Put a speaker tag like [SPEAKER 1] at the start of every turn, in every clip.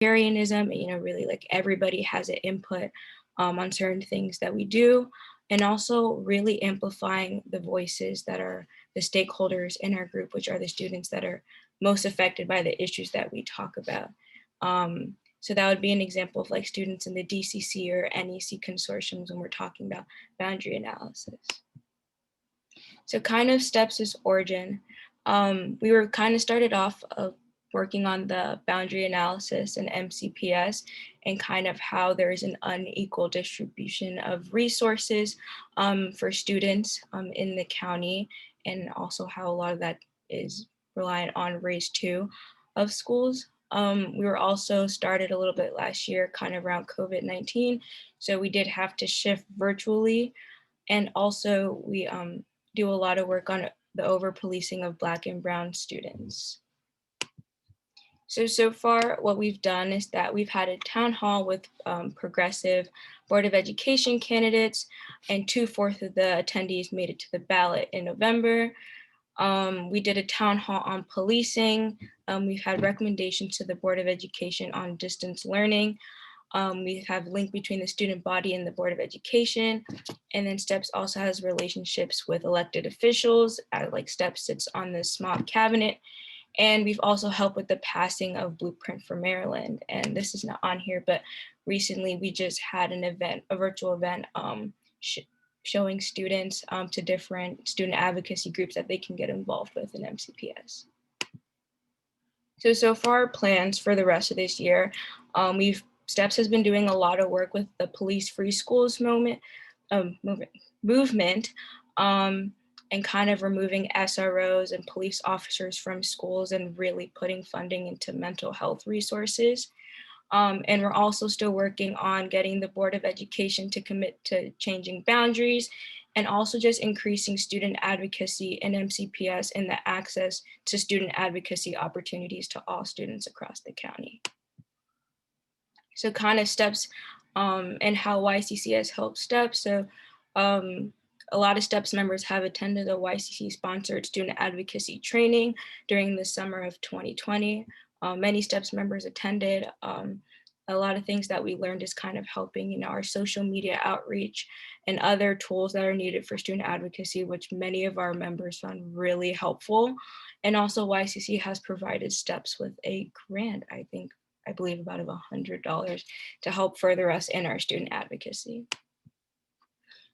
[SPEAKER 1] egalitarianism, really like everybody has an input on certain things that we do, and also really amplifying the voices that are the stakeholders in our group, which are the students that are most affected by the issues that we talk about. So that would be an example of like students in the DCC or NEC consortiums when we're talking about boundary analysis. So kind of steps' origin. We were kind of started off working on the boundary analysis and MCPS and kind of how there's an unequal distribution of resources for students in the county, and also how a lot of that is reliant on race too of schools. We were also started a little bit last year, kind of around COVID-19. So we did have to shift virtually. And also we do a lot of work on the over-policing of Black and Brown students. So far what we've done is that we've had a town hall with progressive Board of Education candidates, and 2/4 of the attendees made it to the ballot in November. We did a town hall on policing. We've had recommendations to the Board of Education on distance learning. We have link between the student body and the Board of Education. And then STEPS also has relationships with elected officials, like STEPS sits on the SMOB cabinet. And we've also helped with the passing of Blueprint for Maryland. And this is not on here, but recently we just had an event, a virtual event, showing students to different student advocacy groups that they can get involved with in MCPS. So far plans for the rest of this year, STEPS has been doing a lot of work with the Police Free Schools movement, and kind of removing SROs and police officers from schools and really putting funding into mental health resources. And we're also still working on getting the Board of Education to commit to changing boundaries, and also just increasing student advocacy in MCPS and the access to student advocacy opportunities to all students across the county. So kind of steps and how YCC has helped STEPS. So a lot of STEPS members have attended a YCC sponsored student advocacy training during the summer of 2020. Many STEPS members attended. A lot of things that we learned is kind of helping, our social media outreach and other tools that are needed for student advocacy, which many of our members found really helpful. And also YCC has provided STEPS with a grant, I believe about $100 to help further us in our student advocacy.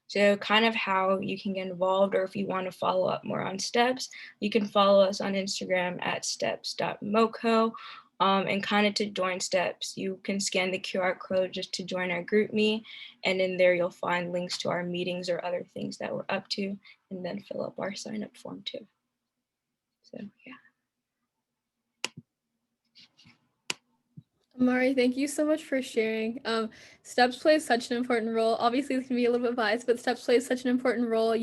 [SPEAKER 1] So kind of how you can get involved, or if you want to follow up more on STEPS, you can follow us on Instagram at steps.moco. And kind of to join STEPS, you can scan the QR code just to join our GroupMe. And in there, you'll find links to our meetings or other things that we're up to, and then fill up our sign up form too. So yeah.
[SPEAKER 2] Amari, thank you so much for sharing. STEPS plays such an important role. Obviously, this can be a little bit biased, but STEPS plays such an important role,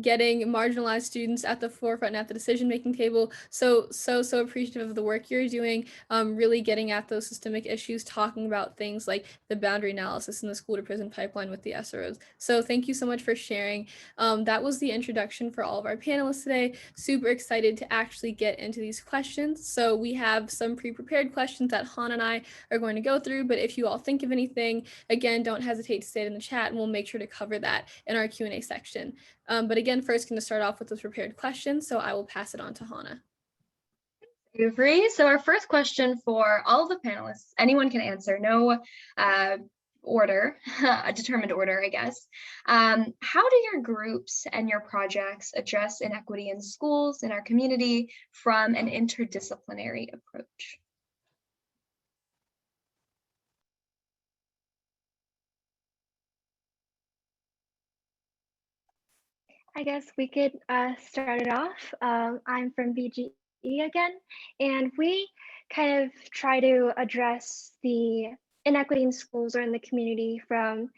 [SPEAKER 2] getting marginalized students at the forefront and at the decision-making table. So appreciative of the work you're doing, really getting at those systemic issues, talking about things like the boundary analysis and the school to prison pipeline with the SROs. So thank you so much for sharing. That was the introduction for all of our panelists today. Super excited to actually get into these questions. So we have some pre-prepared questions that Han and I are going to go through, but if you all think of anything, again, don't hesitate to say it in the chat and we'll make sure to cover that in our Q&A section. But again, first going to start off with those prepared questions, so I will pass it on to Hannah.
[SPEAKER 3] Avery. So our first question for all of the panelists, anyone can answer, no order, a determined order, I guess. How do your groups and your projects address inequity in schools, in our community, from an interdisciplinary approach?
[SPEAKER 4] I guess we could start it off. I'm from BGE again, and we kind of try to address the inequity in schools or in the community from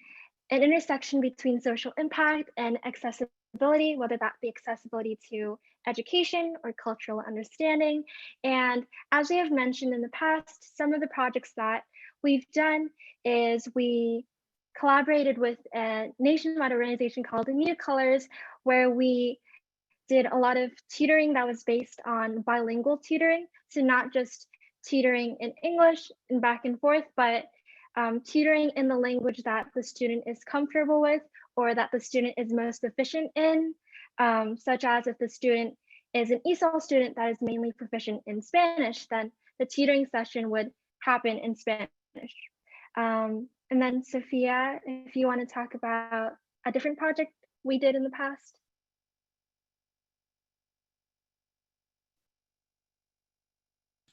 [SPEAKER 4] an intersection between social impact and accessibility, whether that be accessibility to education or cultural understanding. And as we have mentioned in the past, some of the projects that we've done is we collaborated with a nationwide organization called New Colors, where we did a lot of tutoring that was based on bilingual tutoring. So not just tutoring in English and back and forth, but tutoring in the language that the student is comfortable with or that the student is most efficient in, such as if the student is an ESOL student that is mainly proficient in Spanish, then the tutoring session would happen in Spanish. And then Sophia, if you want to talk about a different project we did in the past.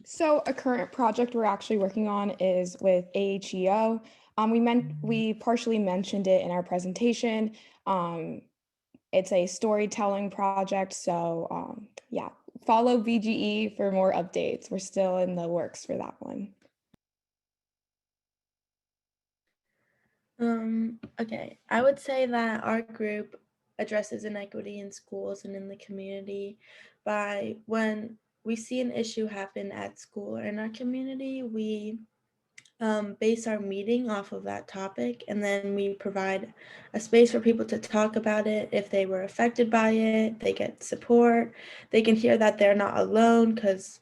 [SPEAKER 5] So a current project we're actually working on is with AHEO. We partially mentioned it in our presentation. It's a storytelling project. So yeah, follow VGE for more updates. We're still in the works for that one.
[SPEAKER 6] Okay, I would say that our group addresses inequity in schools and in the community by when we see an issue happen at school or in our community, we base our meeting off of that topic, and then we provide a space for people to talk about it. If they were affected by it, they get support. They can hear that they're not alone because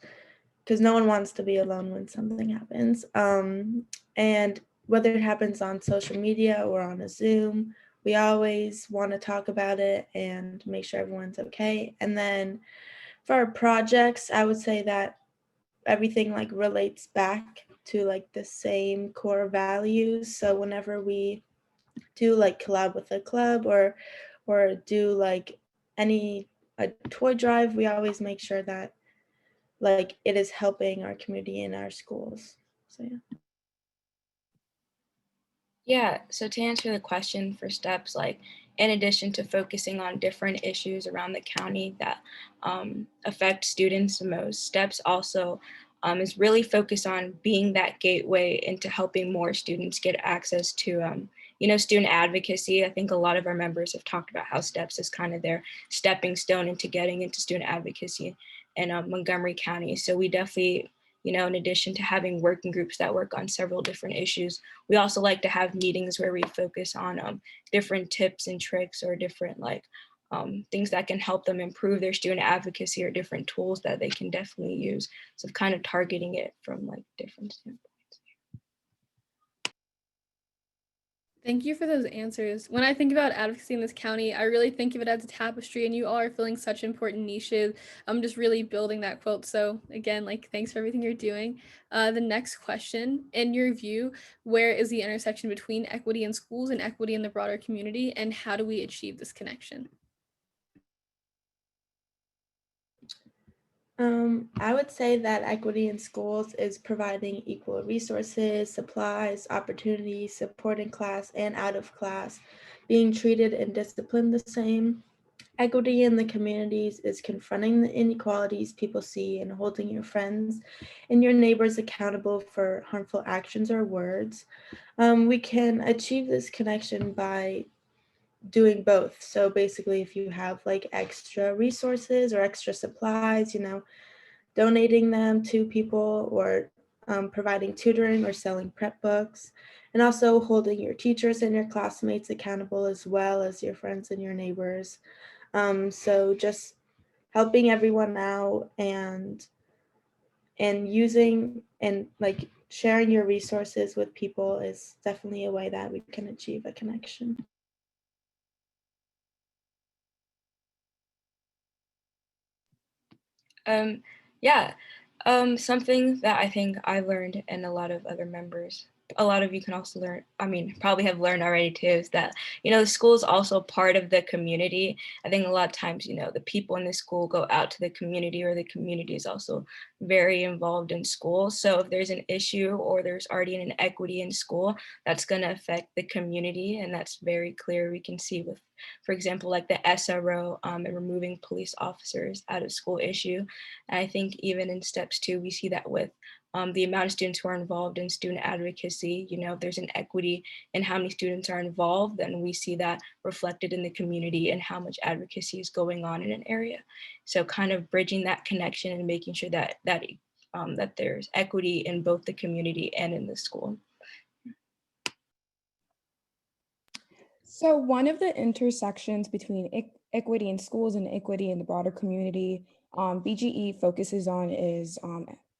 [SPEAKER 6] no one wants to be alone when something happens. And whether it happens on social media or on a Zoom, we always want to talk about it and make sure everyone's okay. And then for our projects, I would say that everything like relates back to like the same core values. So whenever we do like collab with a club or do like a toy drive, we always make sure that like it is helping our community and our schools. So yeah.
[SPEAKER 1] Yeah, so to answer the question for steps, like in addition to focusing on different issues around the county that affect students the most, steps also is really focused on being that gateway into helping more students get access to student advocacy. I think a lot of our members have talked about how steps is kind of their stepping stone into getting into student advocacy in Montgomery County. So we definitely, in addition to having working groups that work on several different issues, we also like to have meetings where we focus on different tips and tricks or different things that can help them improve their student advocacy or different tools that they can definitely use. So kind of targeting it from like different standpoints.
[SPEAKER 2] Thank you for those answers. When I think about advocacy in this county, I really think of it as a tapestry, and you all are filling such important niches. I'm just really building that quilt. So again, like, thanks for everything you're doing. The next question, in your view, where is the intersection between equity in schools and equity in the broader community, and how do we achieve this connection?
[SPEAKER 6] I would say that equity in schools is providing equal resources, supplies, opportunities, support in class and out of class, being treated and disciplined the same. Equity in the communities is confronting the inequalities people see and holding your friends and your neighbors accountable for harmful actions or words. We can achieve this connection by doing both. So basically, if you have like extra resources or extra supplies, donating them to people or providing tutoring or selling prep books, and also holding your teachers and your classmates accountable as well as your friends and your neighbors. So just helping everyone out and using and like sharing your resources with people is definitely a way that we can achieve a connection.
[SPEAKER 1] Yeah, something that I think I learned and a lot of other members, a lot of you can also learn, probably have learned already too, is that, the school is also part of the community. I think a lot of times, the people in the school go out to the community, or the community is also very involved in school. So if there's an issue or there's already an inequity in school, that's going to affect the community. And that's very clear. We can see with, for example, like the SRO and removing police officers out of school issue. And I think even in steps two, we see that with the amount of students who are involved in student advocacy. If there's an equity in how many students are involved, then we see that reflected in the community and how much advocacy is going on in an area. So kind of bridging that connection and making sure that there's equity in both the community and in the school.
[SPEAKER 5] So one of the intersections between equity in schools and equity in the broader community BGE focuses on is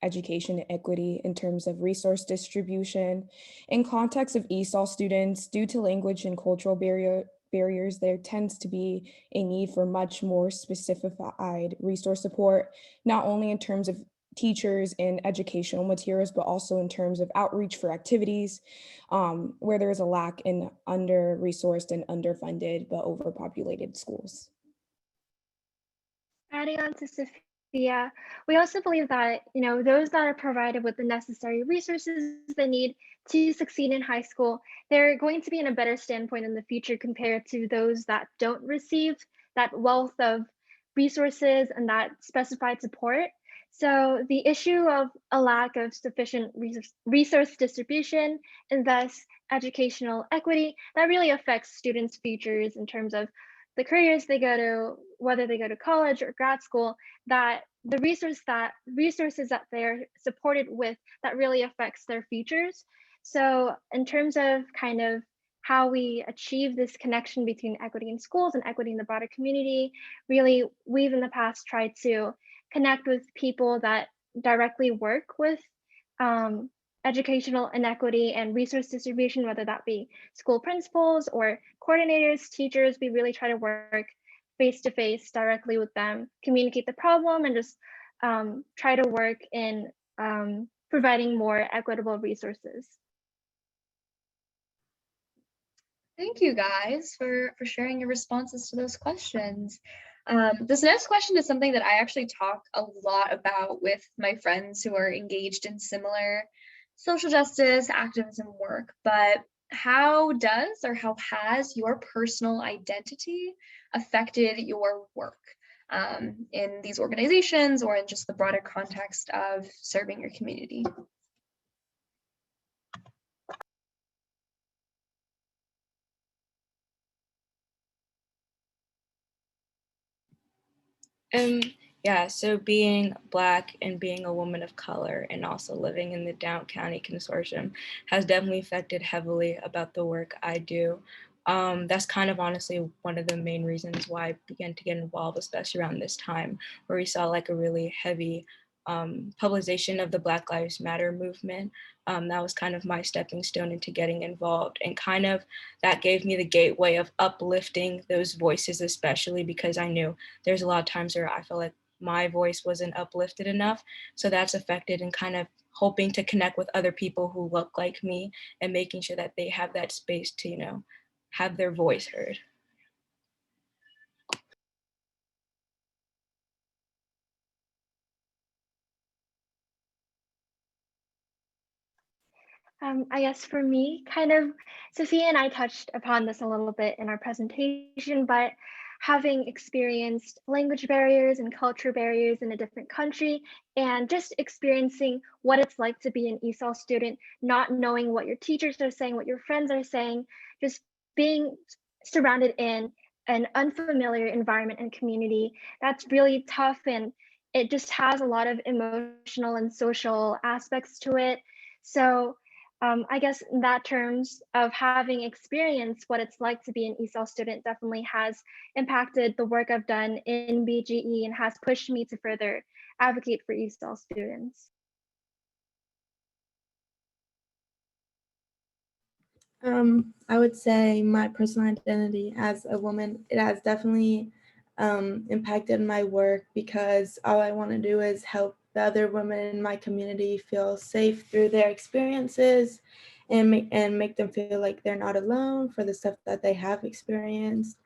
[SPEAKER 5] education equity in terms of resource distribution. In context of ESOL students, due to language and cultural barriers, there tends to be a need for much more specified resource support, not only in terms of teachers and educational materials, but also in terms of outreach for activities, where there is a lack in under-resourced and underfunded but overpopulated schools.
[SPEAKER 4] Adding on to Sophia, we also believe that, those that are provided with the necessary resources they need to succeed in high school, they're going to be in a better standpoint in the future compared to those that don't receive that wealth of resources and that specified support. So the issue of a lack of sufficient resource distribution and thus educational equity, that really affects students' futures in terms of the careers they go to, whether they go to college or grad school, that the resources that they're supported with, that really affects their futures. So in terms of kind of how we achieve this connection between equity in schools and equity in the broader community, really, we've in the past tried to connect with people that directly work with educational inequity and resource distribution, whether that be school principals or coordinators, teachers. We really try to work face to face directly with them, communicate the problem, and just try to work in providing more equitable resources.
[SPEAKER 3] Thank you guys for sharing your responses to those questions. This next question is something that I actually talk a lot about with my friends who are engaged in similar social justice activism work, but how has your personal identity affected your work in these organizations or in just the broader context of serving your community?
[SPEAKER 1] Yeah, so being Black and being a woman of color and also living in the Down County Consortium has definitely affected heavily about the work I do. That's kind of honestly one of the main reasons why I began to get involved, especially around this time, where we saw like a really heavy publicization of the Black Lives Matter movement. That was kind of my stepping stone into getting involved, and kind of that gave me the gateway of uplifting those voices, especially because I knew there's a lot of times where I felt like my voice wasn't uplifted enough. So that's affected and kind of hoping to connect with other people who look like me and making sure that they have that space to, have their voice heard.
[SPEAKER 4] I guess for me, kind of, Sophia and I touched upon this a little bit in our presentation, but having experienced language barriers and culture barriers in a different country, and just experiencing what it's like to be an ESOL student, not knowing what your teachers are saying, what your friends are saying, just being surrounded in an unfamiliar environment and community, that's really tough, and it just has a lot of emotional and social aspects to it. So I guess in that terms of having experienced what it's like to be an ESOL student definitely has impacted the work I've done in BGE and has pushed me to further advocate for ESOL students.
[SPEAKER 6] I would say my personal identity as a woman, it has definitely impacted my work because all I want to do is help the other women in my community feel safe through their experiences and make them feel like they're not alone for the stuff that they have experienced.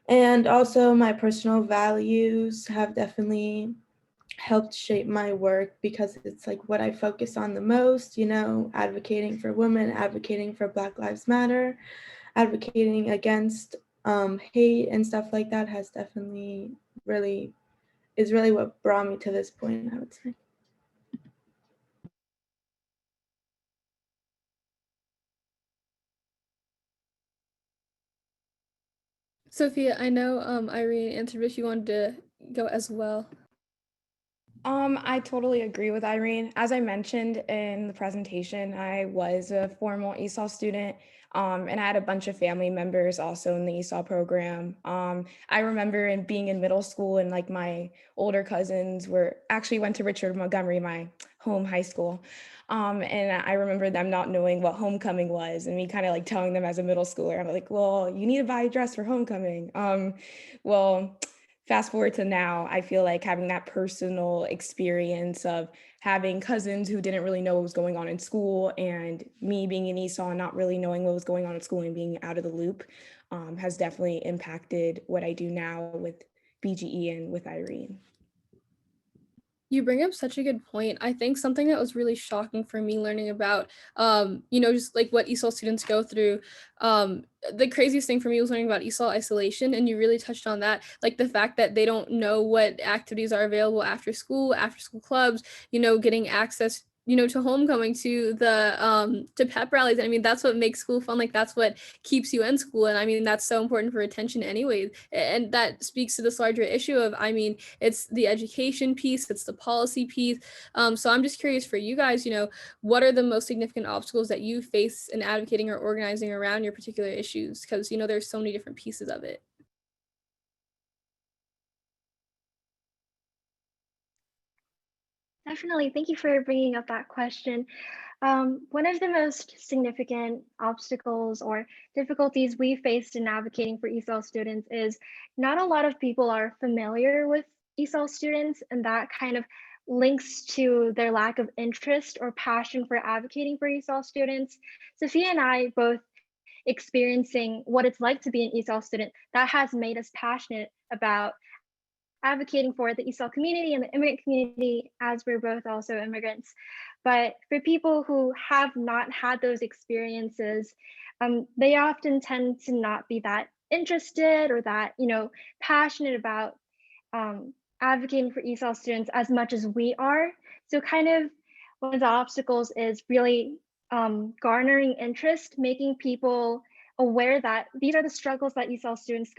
[SPEAKER 6] And also my personal values have definitely helped shape my work because it's like what I focus on the most, advocating for women, advocating for Black Lives Matter, advocating against hate and stuff like that has definitely is really what brought me to this point, I would say.
[SPEAKER 2] Sophia, I know Irene answered, but if you wanted to go as well.
[SPEAKER 5] I totally agree with Irene. As I mentioned in the presentation, I was a formal ESOL student, and I had a bunch of family members also in the ESOL program. I remember being in middle school and like my older cousins were actually went to Richard Montgomery, my home high school. And I remember them not knowing what homecoming was and me kind of like telling them as a middle schooler, I'm like, well, you need to buy a dress for homecoming. Well, fast forward to now, I feel like having that personal experience of having cousins who didn't really know what was going on in school and me being in ESOL and not really knowing what was going on in school and being out of the loop has definitely impacted what I do now with BGE and with Irene.
[SPEAKER 2] You bring up such a good point. I think something that was really shocking for me learning about, just like what ESOL students go through. The craziest thing for me was learning about ESOL isolation, and you really touched on that, like the fact that they don't know what activities are available after school clubs, getting access to homecoming, to the to pep rallies. I mean, that's what makes school fun. Like that's what keeps you in school. And I mean, that's so important for attention anyways. And that speaks to this larger issue of, I mean, it's the education piece, it's the policy piece. So I'm just curious for you guys, what are the most significant obstacles that you face in advocating or organizing around your particular issues? Because, there's so many different pieces of it.
[SPEAKER 4] Definitely. Thank you for bringing up that question. One of the most significant obstacles or difficulties we faced in advocating for ESOL students is not a lot of people are familiar with ESOL students, and that kind of links to their lack of interest or passion for advocating for ESOL students. Sophia and I both experiencing what it's like to be an ESOL student, that has made us passionate about advocating for the ESOL community and the immigrant community, as we're both also immigrants. But for people who have not had those experiences, they often tend to not be that interested or that passionate about advocating for ESOL students as much as we are. So kind of one of the obstacles is really garnering interest, making people aware that these are the struggles that ESOL students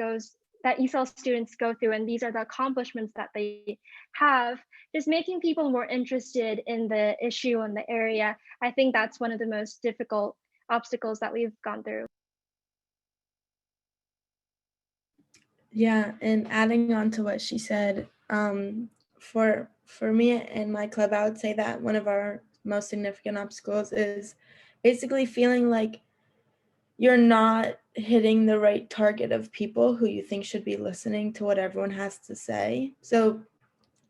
[SPEAKER 4] go through, and these are the accomplishments that they have. Just making people more interested in the issue and the area. I think that's one of the most difficult obstacles that we've gone through.
[SPEAKER 6] Yeah, and adding on to what she said, for me and my club, I would say that one of our most significant obstacles is basically feeling like you're not hitting the right target of people who you think should be listening to what everyone has to say. So,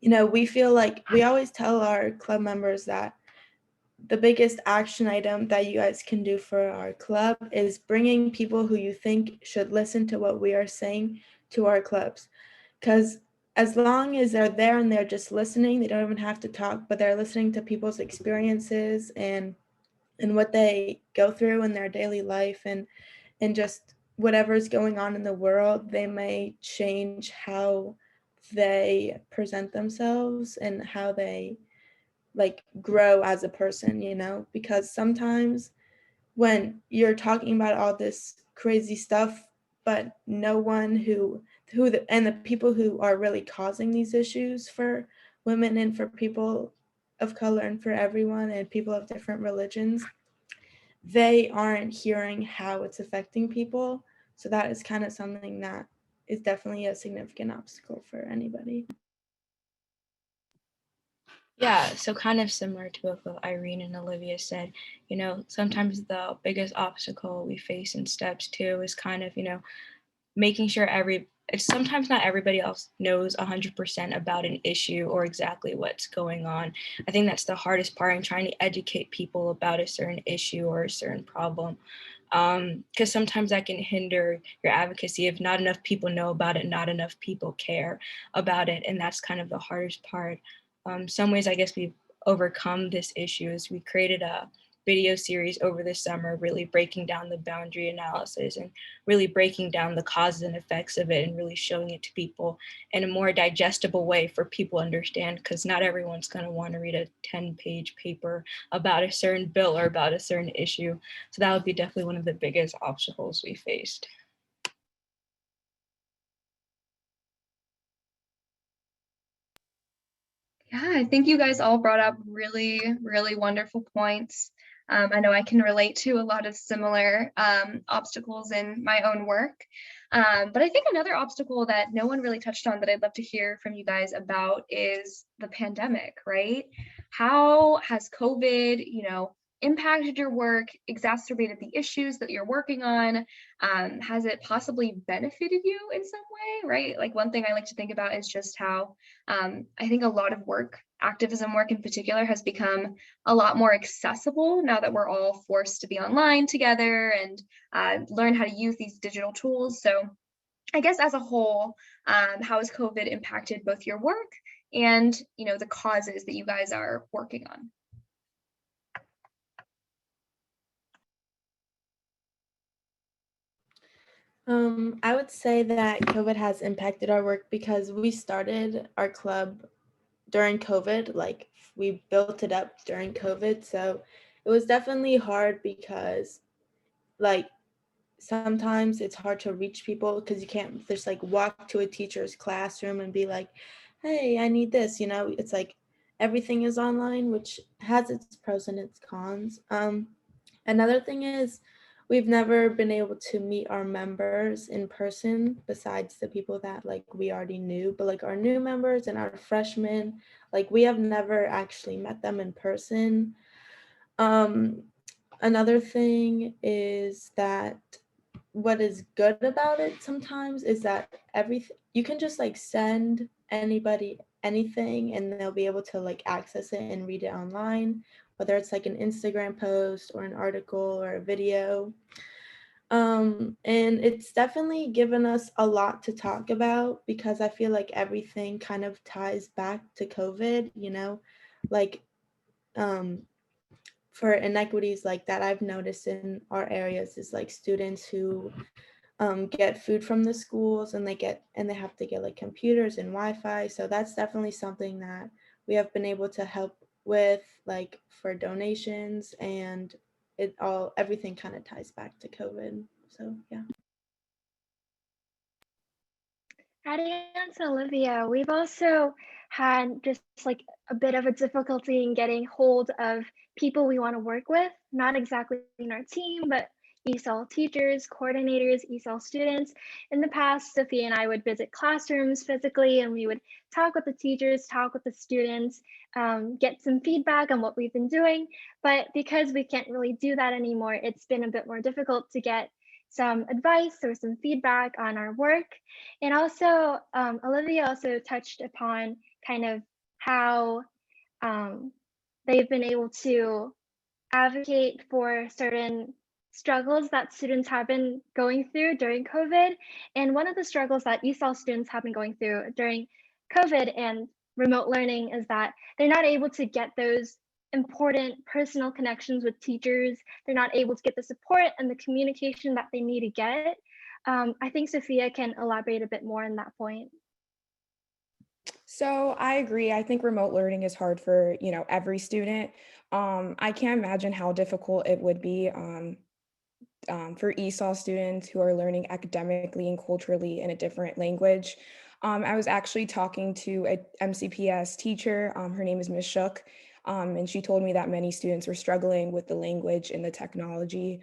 [SPEAKER 6] we feel like we always tell our club members that the biggest action item that you guys can do for our club is bringing people who you think should listen to what we are saying to our clubs. Because as long as they're there and they're just listening, they don't even have to talk, but they're listening to people's experiences and what they go through in their daily life and just whatever's going on in the world, they may change how they present themselves and how they like grow as a person, because sometimes when you're talking about all this crazy stuff, but no one and the people who are really causing these issues for women and for people of color and for everyone and people of different religions, they aren't hearing how it's affecting people. So that is kind of something that is definitely a significant obstacle for anybody.
[SPEAKER 1] Yeah, so kind of similar to what Irene and Olivia said, sometimes the biggest obstacle we face in steps too is kind of, making sure it's sometimes not everybody else knows 100% about an issue or exactly what's going on. I think that's the hardest part in trying to educate people about a certain issue or a certain problem. Because sometimes that can hinder your advocacy if not enough people know about it, not enough people care about it. And that's kind of the hardest part. Some ways I guess we've overcome this issue is we created a video series over the summer, really breaking down the boundary analysis and really breaking down the causes and effects of it and really showing it to people in a more digestible way for people to understand, because not everyone's going to want to read a 10-page paper about a certain bill or about a certain issue. So that would be definitely one of the biggest obstacles we faced.
[SPEAKER 3] Yeah, I think you guys all brought up really, really wonderful points. I know I can relate to a lot of similar obstacles in my own work. But I think another obstacle that no one really touched on that I'd love to hear from you guys about is the pandemic, right? How has COVID, impacted your work, exacerbated the issues that you're working on? Has it possibly benefited you in some way, right? Like one thing I like to think about is just how I think a lot of work, activism work in particular, has become a lot more accessible now that we're all forced to be online together and learn how to use these digital tools. So I guess as a whole, how has COVID impacted both your work and the causes that you guys are working on?
[SPEAKER 6] I would say that COVID has impacted our work because we started our club during COVID, like we built it up during COVID. So it was definitely hard because like sometimes it's hard to reach people because you can't just like walk to a teacher's classroom and be like, hey, I need this, it's like everything is online, which has its pros and its cons. Another thing is we've never been able to meet our members in person besides the people that like we already knew, but like our new members and our freshmen, like we have never actually met them in person. um Another thing is that what is good about it sometimes is that everything you can just like send anybody anything and they'll be able to like access it and read it online, whether it's like an Instagram post or an article or a video. And it's definitely given us a lot to talk about because I feel like everything kind of ties back to COVID, like um for inequities like that I've noticed in our areas is like students who get food from the schools and they have to get like computers and Wi-Fi. So that's definitely something that we have been able to help with, like for donations, and everything kind of ties back to COVID. So yeah.
[SPEAKER 4] Adding on to Olivia, we've also had just like a bit of a difficulty in getting hold of people we want to work with, not exactly in our team, but ESOL teachers, coordinators, ESOL students. In the past, Sophia and I would visit classrooms physically and we would talk with the teachers, talk with the students, get some feedback on what we've been doing. But because we can't really do that anymore, it's been a bit more difficult to get some advice or some feedback on our work. And also, Olivia also touched upon kind of how um, they've been able to advocate for certain struggles that students have been going through during COVID. And one of the struggles that ESOL students have been going through during COVID and remote learning is that they're not able to get those important personal connections with teachers. They're not able to get the support and the communication that they need to get. I think Sophia can elaborate a bit more on that point.
[SPEAKER 5] So I agree. I think remote learning is hard for, every student. I can't imagine how difficult it would be for ESOL students who are learning academically and culturally in a different language. I was actually talking to a MCPS teacher. Her name is Ms. Shook, and she told me that many students were struggling with the language and the technology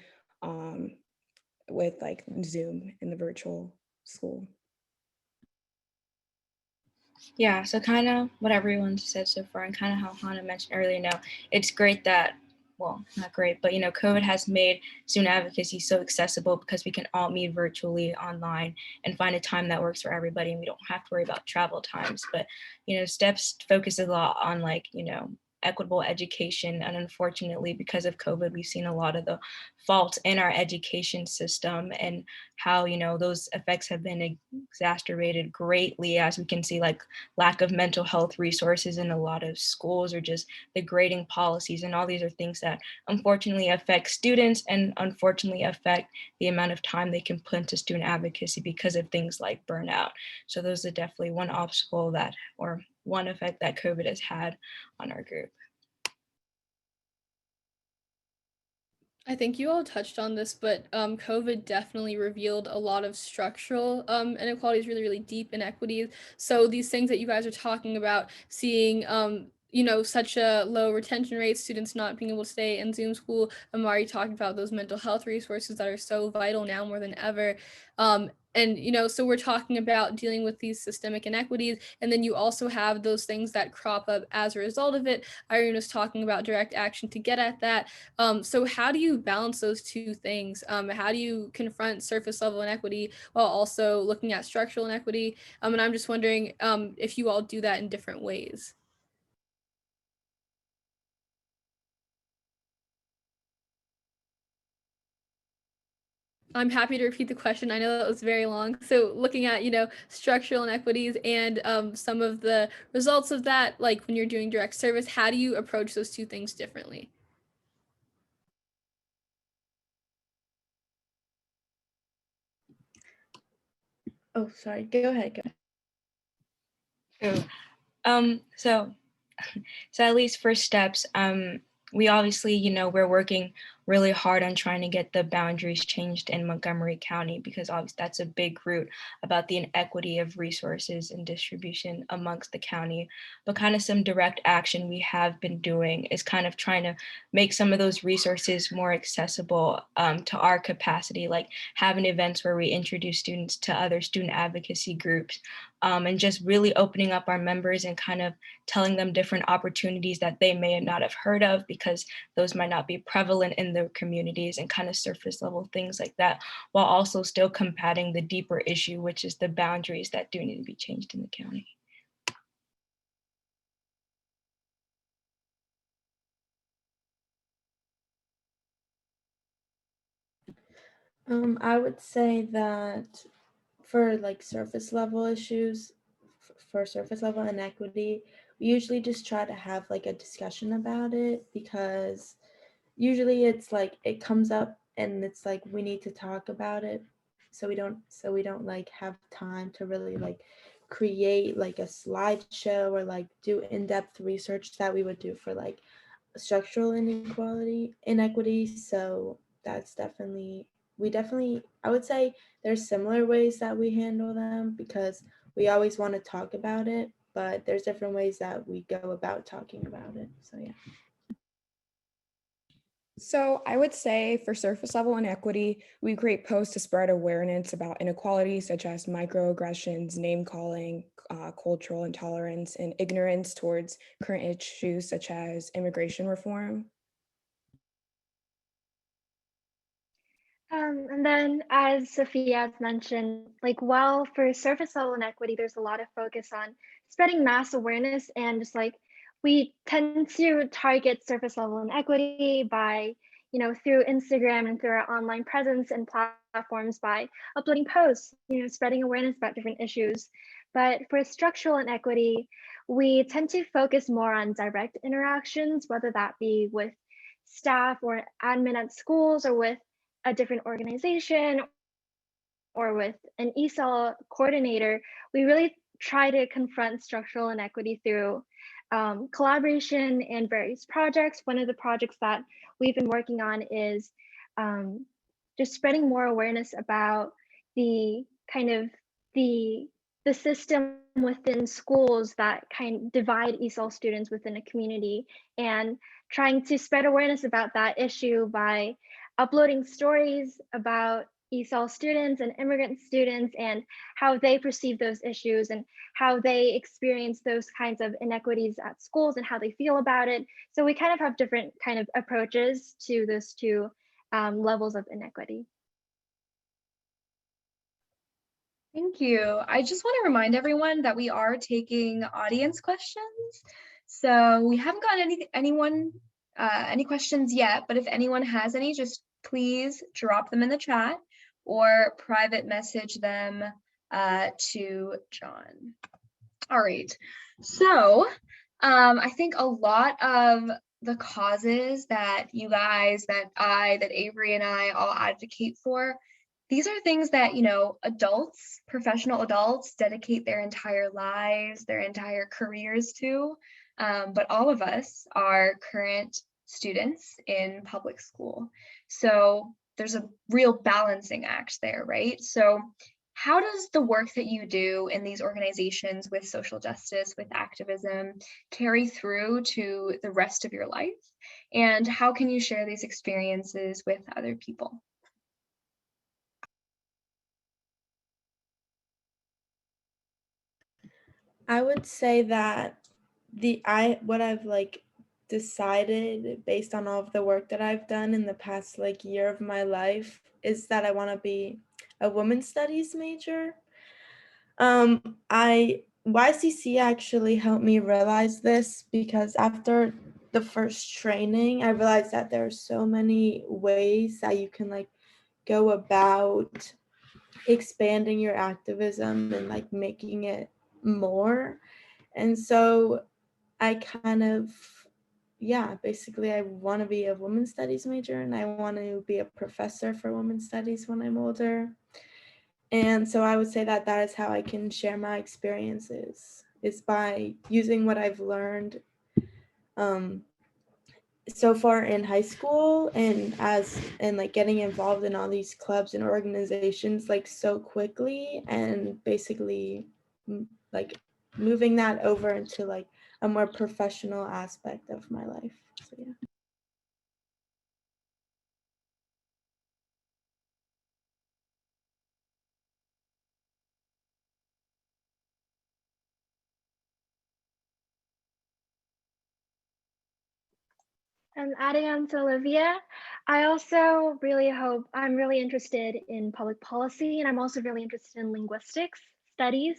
[SPEAKER 5] with like Zoom in the virtual school.
[SPEAKER 1] Yeah, so kind of what everyone said so far, and kind of how Hannah mentioned earlier. Now, it's great that, well, not great, but COVID has made student advocacy so accessible because we can all meet virtually online and find a time that works for everybody, and we don't have to worry about travel times. But STEPS focuses a lot on equitable education, and unfortunately, because of COVID, we've seen a lot of the faults in our education system and how those effects have been exacerbated greatly, as we can see, like lack of mental health resources in a lot of schools, or just the grading policies, and all these are things that unfortunately affect students and unfortunately affect the amount of time they can put into student advocacy because of things like burnout. So those are definitely one obstacle that, or one effect that COVID has had on our group.
[SPEAKER 2] I think you all touched on this, but COVID definitely revealed a lot of structural inequalities, really, really deep inequities. So these things that you guys are talking about, seeing such a low retention rate, students not being able to stay in Zoom school. Amari talked about those mental health resources that are so vital now more than ever. And so we're talking about dealing with these systemic inequities, and then you also have those things that crop up as a result of it. Irene was talking about direct action to get at that. So how do you balance those two things? How do you confront surface level inequity while also looking at structural inequity? And I'm just wondering if you all do that in different ways. I'm happy to repeat the question. I know that was very long. So looking at, structural inequities and some of the results of that, like when you're doing direct service, how do you approach those two things differently?
[SPEAKER 6] Oh, sorry. Go ahead.
[SPEAKER 1] True. So at least for steps, we obviously, we're working really hard on trying to get the boundaries changed in Montgomery County, because obviously that's a big root about the inequity of resources and distribution amongst the county. But kind of some direct action we have been doing is kind of trying to make some of those resources more accessible to our capacity, like having events where we introduce students to other student advocacy groups, and just really opening up our members and kind of telling them different opportunities that they may not have heard of, because those might not be prevalent in their communities, and kind of surface level things like that, while also still combating the deeper issue, which is the boundaries that do need to be changed in the county.
[SPEAKER 6] I would say that for like surface level issues, for surface level inequity, we usually just try to have like a discussion about it, because usually it's like it comes up and it's like we need to talk about it, so we don't like have time to really like create like a slideshow or like do in-depth research that we would do for like structural inequity. So that's definitely, I would say there's similar ways that we handle them, because we always want to talk about it, but there's different ways that we go about talking about it. So yeah.
[SPEAKER 5] So I would say for surface level inequity, we create posts to spread awareness about inequalities such as microaggressions, name calling, cultural intolerance, and ignorance towards current issues such as immigration reform.
[SPEAKER 4] And then, as Sophia has mentioned, like while for surface level inequity, there's a lot of focus on spreading mass awareness, and just like we tend to target surface level inequity by, through Instagram and through our online presence and platforms by uploading posts, spreading awareness about different issues. But for structural inequity, we tend to focus more on direct interactions, whether that be with staff or admin at schools, or with a different organization, or with an ESOL coordinator. We really try to confront structural inequity through collaboration and various projects. One of the projects that we've been working on is just spreading more awareness about the kind of the the system within schools that kind of divide ESOL students within a community, and trying to spread awareness about that issue by uploading stories about ESOL students and immigrant students and how they perceive those issues and how they experience those kinds of inequities at schools and how they feel about it. So we kind of have different kind of approaches to those two levels of inequity.
[SPEAKER 3] Thank you. I just want to remind everyone that we are taking audience questions. So we haven't gotten any questions yet, but if anyone has any, just please drop them in the chat or private message them to John. All right. So I think a lot of the causes that you guys, that Avery and I all advocate for, these are things that, adults, professional adults dedicate their entire lives, their entire careers to. But all of us are current students in public school. So there's a real balancing act there, right? So how does the work that you do in these organizations with social justice, with activism, carry through to the rest of your life? And how can you share these experiences with other people?
[SPEAKER 6] I would say that what I've like decided based on all of the work that I've done in the past like year of my life is that I want to be a women's studies major. I YCC actually helped me realize this because after the first training, I realized that there are so many ways that you can like go about expanding your activism and like making it more. And so I kind of, yeah, basically I want to be a women's studies major and I want to be a professor for women's studies when I'm older. And so I would say that that is how I can share my experiences, is by using what I've learned um, so far in high school and like getting involved in all these clubs and organizations like so quickly, and basically like moving that over into like a more professional aspect of my life. So yeah.
[SPEAKER 4] Adding on to Olivia, I also really hope I'm really interested in public policy, and I'm also really interested in linguistics studies.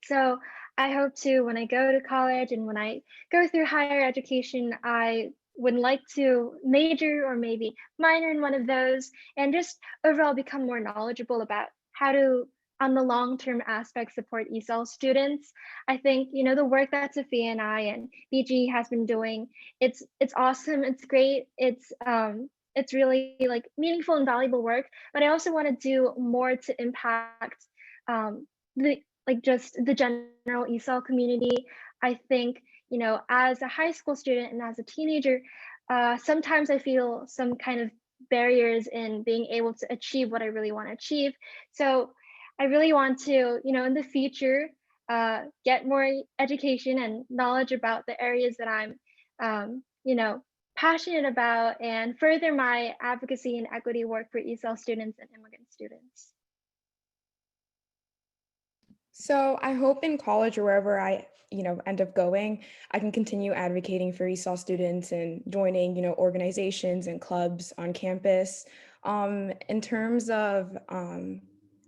[SPEAKER 4] So I hope to, when I go to college and when I go through higher education, I would like to major or maybe minor in one of those and just overall become more knowledgeable about how to, on the long-term aspect, support ESOL students. I think, the work that Sophia and I and BG has been doing, it's awesome, it's great, it's really like meaningful and valuable work, but I also want to do more to impact the like just the general ESOL community. I think, as a high school student and as a teenager, sometimes I feel some kind of barriers in being able to achieve what I really want to achieve. So I really want to, in the future, get more education and knowledge about the areas that I'm passionate about, and further my advocacy and equity work for ESL students and immigrant students.
[SPEAKER 5] So I hope in college or wherever I, end up going, I can continue advocating for ESOL students and joining, organizations and clubs on campus. In terms of,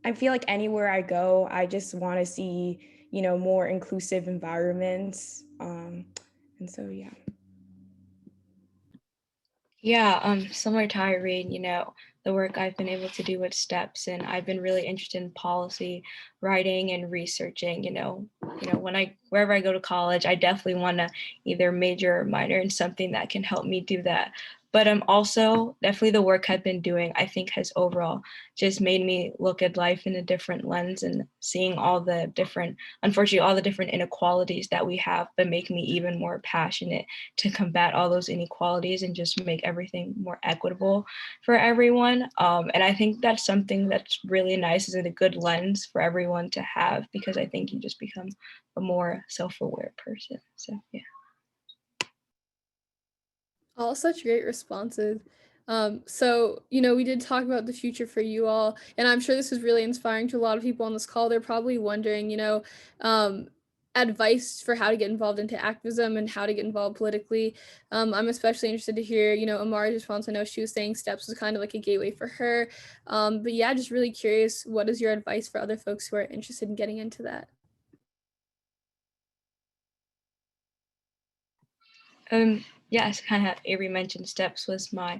[SPEAKER 5] I feel like anywhere I go, I just want to see, more inclusive environments. And so, yeah.
[SPEAKER 1] Yeah, similar to Irene, the work I've been able to do with STEPS, and I've been really interested in policy writing and researching, wherever I go to college, I definitely want to either major or minor in something that can help me do that. But I'm also definitely the work I've been doing, I think has overall just made me look at life in a different lens and seeing unfortunately, all the different inequalities that we have, but make me even more passionate to combat all those inequalities and just make everything more equitable for everyone. And I think that's something that's really nice, is a good lens for everyone to have, because I think you just become a more self-aware person. So yeah.
[SPEAKER 2] All such great responses. So, we did talk about the future for you all, and I'm sure this is really inspiring to a lot of people on this call. They're probably wondering, advice for how to get involved into activism and how to get involved politically. I'm especially interested to hear, Amari's response. I know she was saying STEPS was kind of like a gateway for her. But yeah, just really curious, what is your advice for other folks who are interested in getting into that?
[SPEAKER 1] Yes, kind of Avery mentioned, STEPS was my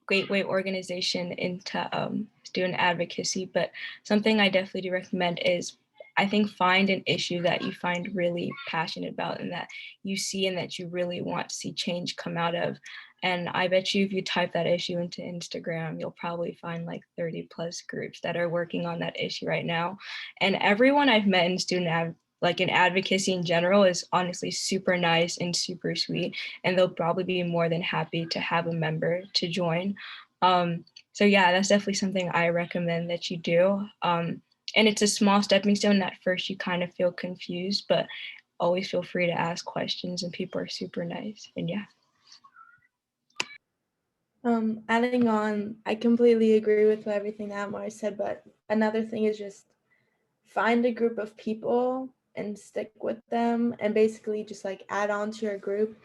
[SPEAKER 1] gateway organization into student advocacy. But something I definitely do recommend is, I think, find an issue that you find really passionate about and that you see and that you really want to see change come out of. And I bet you if you type that issue into Instagram, you'll probably find like 30 plus groups that are working on that issue right now. And everyone I've met in like in advocacy in general is honestly super nice and super sweet, and they'll probably be more than happy to have a member to join. So yeah, that's definitely something I recommend that you do. And it's a small stepping stone. At first you kind of feel confused, but always feel free to ask questions and people are super nice. And yeah.
[SPEAKER 6] Adding on, I completely agree with everything that Mari said, but another thing is just find a group of people and stick with them and basically just like add on to your group,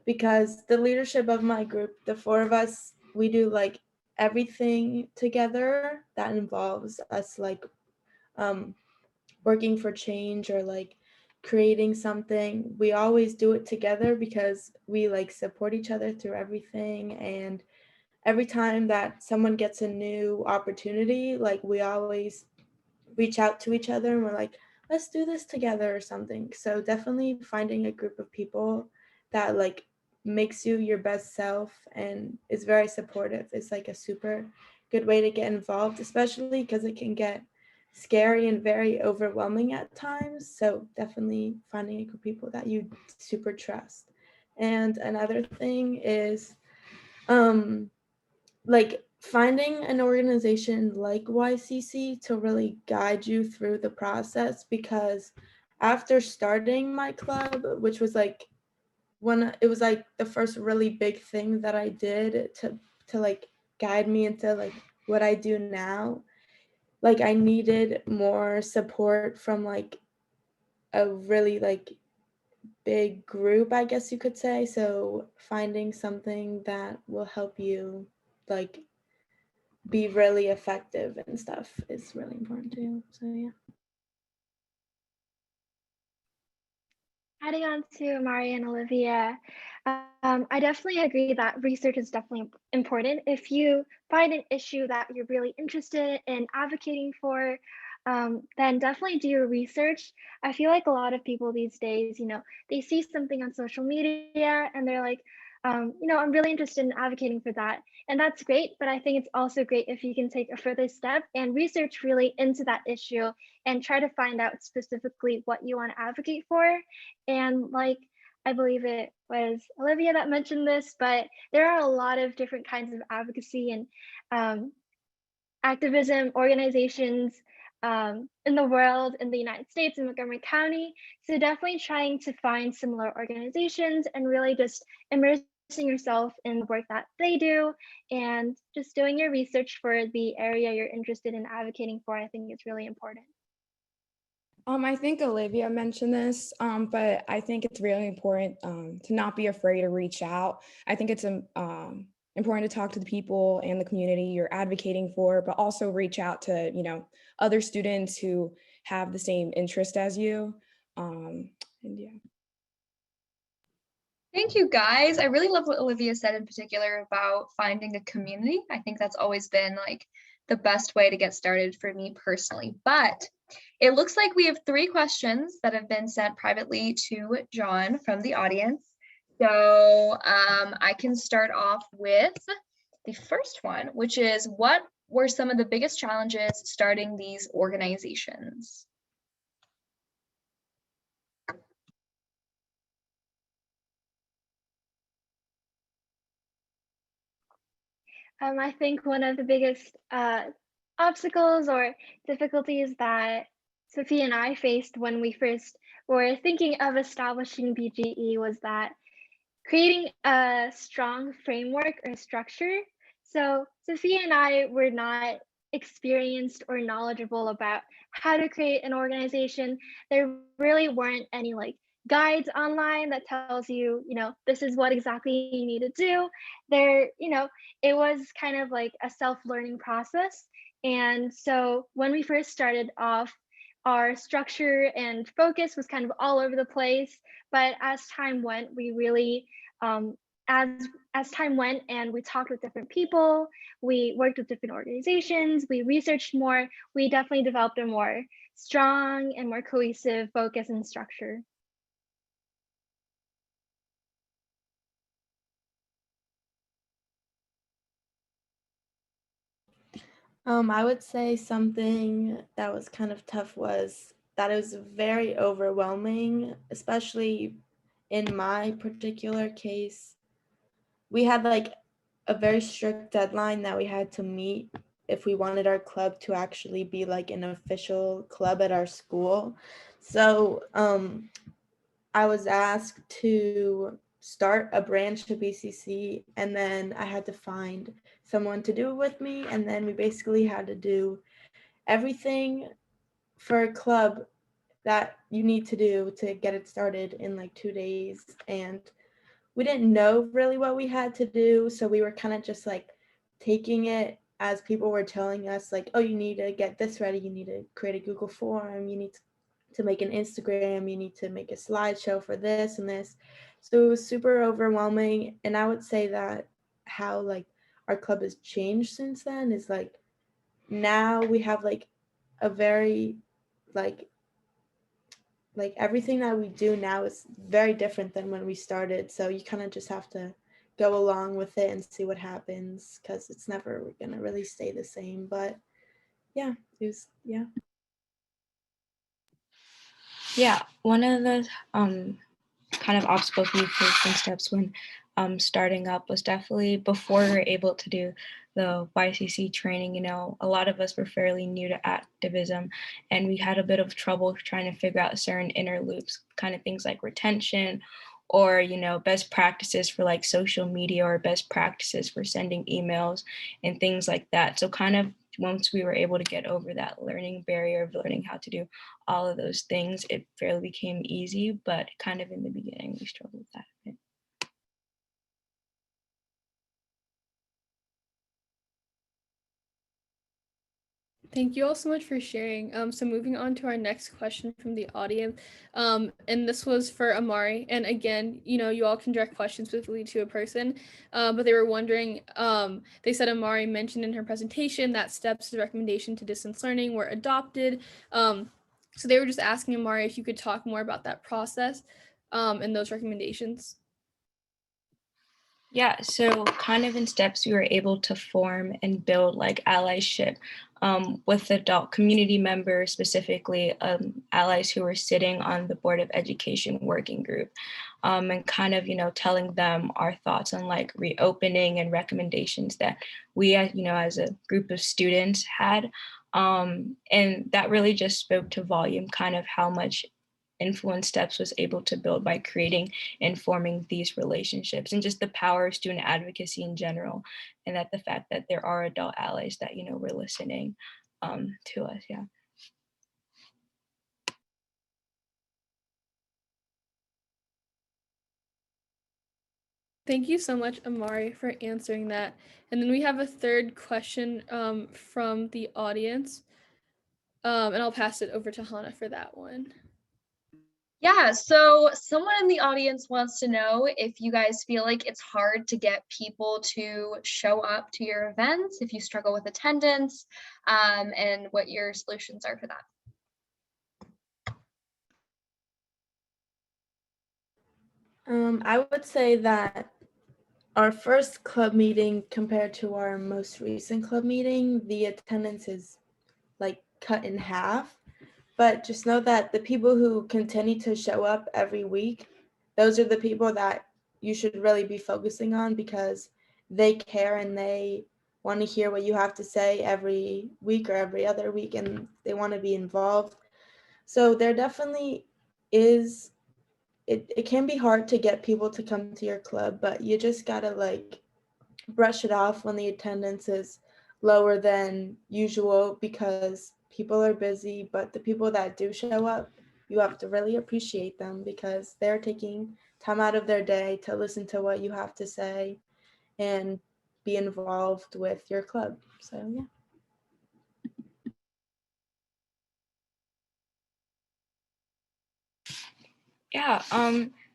[SPEAKER 6] because the leadership of my group, the four of us, we do like everything together that involves us like working for change or like creating something. We always do it together because we like support each other through everything. And every time that someone gets a new opportunity, like we always reach out to each other and we're like, let's do this together or something. So definitely finding a group of people that like makes you your best self and is very supportive is like a super good way to get involved, especially because it can get scary and very overwhelming at times. So definitely finding a group of people that you super trust. And another thing is like finding an organization like YCC to really guide you through the process, because after starting my club, which was like it was like the first really big thing that I did to like guide me into like what I do now, like I needed more support from like a really like big group, I guess you could say. So finding something that will help you like be really effective and stuff is really important too. So yeah.
[SPEAKER 4] Adding on to Mari and Olivia, I definitely agree that research is definitely important. If you find an issue that you're really interested in advocating for, then definitely do your research. I feel like a lot of people these days, they see something on social media and they're like, I'm really interested in advocating for that. And that's great, but I think it's also great if you can take a further step and research really into that issue and try to find out specifically what you want to advocate for. And like, I believe it was Olivia that mentioned this, but there are a lot of different kinds of advocacy and activism organizations in the world, in the United States, in Montgomery County. So definitely trying to find similar organizations and really just immersing yourself in the work that they do and just doing your research for the area you're interested in advocating for. I think it's really important.
[SPEAKER 5] I think Olivia mentioned this, but I think it's really important to not be afraid to reach out. I think it's important to talk to the people and the community you're advocating for, but also reach out to, other students who have the same interest as you. And yeah.
[SPEAKER 3] Thank you, guys. I really love what Olivia said in particular about finding a community. I think that's always been like the best way to get started for me personally. But it looks like we have 3 questions that have been sent privately to John from the audience. So I can start off with the first one, which is, what were some of the biggest challenges starting these organizations?
[SPEAKER 4] I think one of the biggest obstacles or difficulties that Sophie and I faced when we first were thinking of establishing BGE was that creating a strong framework or structure. So Sophia and I were not experienced or knowledgeable about how to create an organization. There really weren't any like guides online that tells you, this is what exactly you need to do. It was kind of like a self-learning process. And so when we first started off, our structure and focus was kind of all over the place. But as time went, we really um, as as time went and we talked with different people, we worked with different organizations, we researched more, we definitely developed a more strong and more cohesive focus and structure.
[SPEAKER 6] I would say something that was kind of tough was that it was very overwhelming, especially in my particular case. We had like a very strict deadline that we had to meet if we wanted our club to actually be like an official club at our school. So I was asked to start a branch of YCC, and then I had to find someone to do it with me, and then we basically had to do everything for a club that you need to do to get it started in like 2 days. And we didn't know really what we had to do, so we were kind of just like taking it as people were telling us, like, oh, you need to get this ready, you need to create a Google form, you need to make an Instagram, you need to make a slideshow for this and this. So it was super overwhelming. And I would say that how like our club has changed since then is like now we have like a very like everything that we do now is very different than when we started. So you kind of just have to go along with it and see what happens, because it's never going to really stay the same. But yeah, it was, yeah.
[SPEAKER 1] Yeah, one of the kind of obstacles we faced in steps when starting up was definitely before we were able to do the YCC training. You know, a lot of us were fairly new to activism, and we had a bit of trouble trying to figure out certain inner loops, kind of things like retention, or you know, best practices for like social media, or best practices for sending emails and things like that. So kind of once we were able to get over that learning barrier of learning how to do all of those things, it fairly became easy, but kind of in the beginning, we struggled with that a bit.
[SPEAKER 2] Thank you all so much for sharing. So moving on to our next question from the audience, and this was for Amari. And again, you know, you all can direct questions specifically to a person, but they were wondering, they said Amari mentioned in her presentation that steps to recommendation to distance learning were adopted. So they were just asking Amari if you could talk more about that process and those recommendations.
[SPEAKER 1] Yeah, so kind of in steps, we were able to form and build like allyship with adult community members, specifically allies who were sitting on the Board of Education working group, and kind of, you know, telling them our thoughts on like reopening and recommendations that we, you know, as a group of students had. And that really just spoke to volume, kind of how much influence steps was able to build by creating and forming these relationships, and just the power of student advocacy in general, and that the fact that there are adult allies that, you know, were listening to us. Yeah.
[SPEAKER 2] Thank you so much, Amari, for answering that. And then we have a third question from the audience, and I'll pass it over to Hannah for that one.
[SPEAKER 3] Yeah, so someone in the audience wants to know if you guys feel like it's hard to get people to show up to your events, if you struggle with attendance, and what your solutions are for that.
[SPEAKER 6] I would say that our first club meeting compared to our most recent club meeting, the attendance is like cut in half. But just know that the people who continue to show up every week, those are the people that you should really be focusing on, because they care and they want to hear what you have to say every week or every other week, and they want to be involved. So there definitely is, it can be hard to get people to come to your club, but you just gotta like brush it off when the attendance is lower than usual, because people are busy. But the people that do show up, you have to really appreciate them, because they're taking time out of their day to listen to what you have to say and be involved with your club. So yeah.
[SPEAKER 1] Yeah,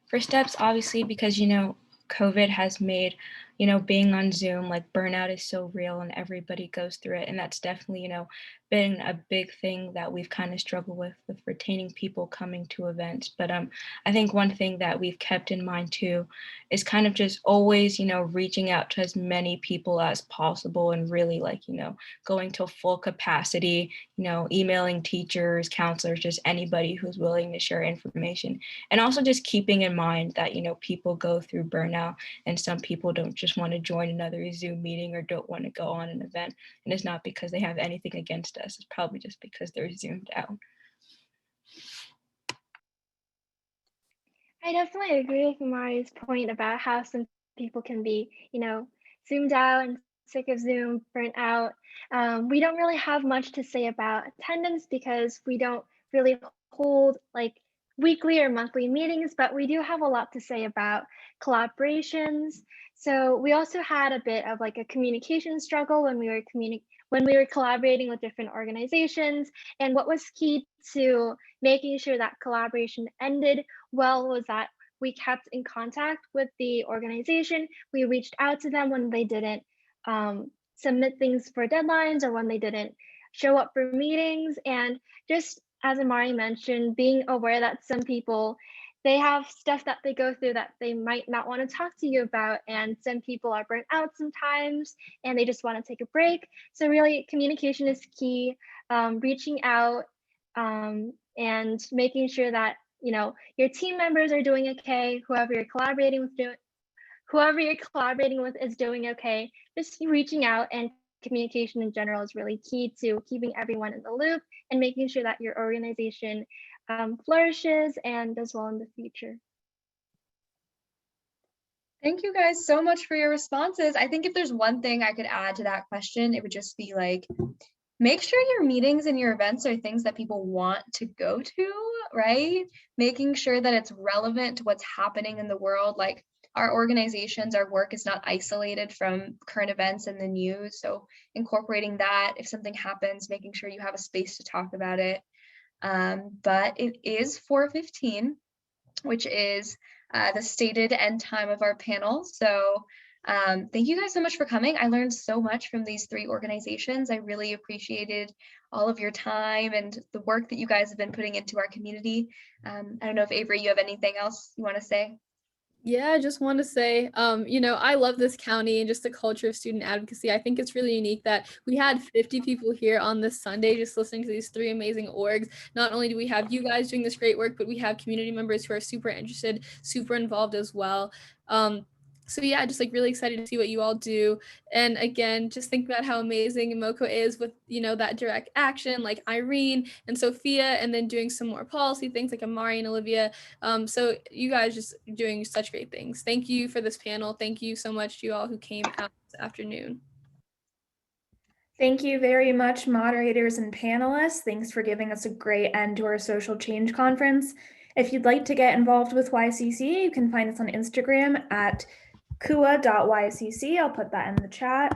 [SPEAKER 1] for steps, obviously, because, you know, COVID has made, you know, being on Zoom, like burnout is so real and everybody goes through it. And that's definitely, you know, been a big thing that we've kind of struggled with retaining people coming to events. But I think one thing that we've kept in mind too is kind of just always, you know, reaching out to as many people as possible, and really like, you know, going to full capacity, you know, emailing teachers, counselors, just anybody who's willing to share information. And also just keeping in mind that, you know, people go through burnout, and some people don't just want to join another Zoom meeting or don't want to go on an event. And it's not because they have anything against us. It's probably just because they're Zoomed out.
[SPEAKER 4] I definitely agree with Mari's point about how some people can be, zoomed out and sick of Zoom, burnt out. We don't really have much to say about attendance because we don't really hold like weekly or monthly meetings, but we do have a lot to say about collaborations. So we also had a bit of like a communication struggle when we were collaborating with different organizations. And what was key to making sure that collaboration ended well was that we kept in contact with the organization. We reached out to them when they didn't submit things for deadlines or when they didn't show up for meetings. And just as Amari mentioned, being aware that some people, they have stuff that they go through that they might not want to talk to you about. And some people are burnt out sometimes and they just want to take a break. So really communication is key, reaching out and making sure that your team members are doing okay, whoever you're collaborating with is doing okay. Just reaching out, and communication in general is really key to keeping everyone in the loop and making sure that your organization flourishes and does well in the future.
[SPEAKER 3] Thank you guys so much for your responses. I think if there's one thing I could add to that question, it would just be like, make sure your meetings and your events are things that people want to go to, right? Making sure that it's relevant to what's happening in the world. Like our organizations, our work is not isolated from current events and the news. So incorporating that, if something happens, making sure you have a space to talk about it. But it is 4:15, which is the stated end time of our panel. So thank you guys so much for coming. I learned so much from these 3 organizations. I really appreciated all of your time and the work that you guys have been putting into our community. I don't know if Avery, you have anything else you want to say?
[SPEAKER 2] Yeah, I just want to say, I love this county and just the culture of student advocacy. I think it's really unique that we had 50 people here on this Sunday just listening to these 3 amazing orgs. Not only do we have you guys doing this great work, but we have community members who are super interested, super involved as well. So yeah, just like really excited to see what you all do. And again, just think about how amazing MoCo is with, that direct action like Irene and Sophia, and then doing some more policy things like Amari and Olivia. So you guys just doing such great things. Thank you for this panel. Thank you so much to you all who came out this afternoon.
[SPEAKER 7] Thank you very much, moderators and panelists. Thanks for giving us a great end to our social change conference. If you'd like to get involved with YCC, you can find us on Instagram at kua.ycc. I'll put that in the chat.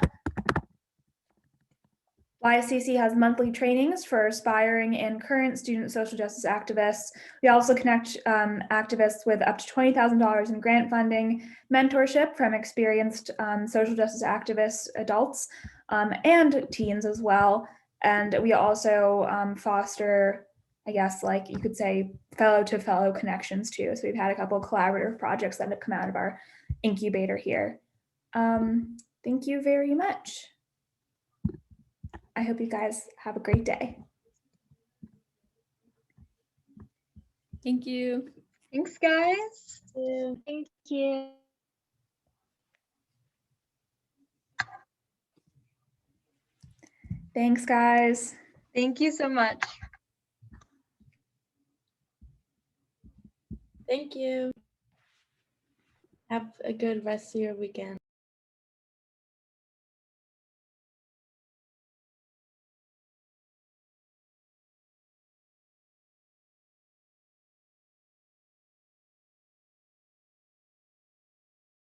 [SPEAKER 7] YCC has monthly trainings for aspiring and current student social justice activists. We also connect activists with up to $20,000 in grant funding, mentorship from experienced social justice activists, adults, and teens as well. And we also foster, I guess, like you could say, fellow to fellow connections too. So we've had a couple of collaborative projects that have come out of our incubator here. Thank you very much. I hope you guys have a great day.
[SPEAKER 2] Thank you.
[SPEAKER 3] Thanks, guys.
[SPEAKER 4] Thank you.
[SPEAKER 7] Thanks, guys.
[SPEAKER 3] Thank you so much.
[SPEAKER 6] Thank you. Have a good rest of your weekend.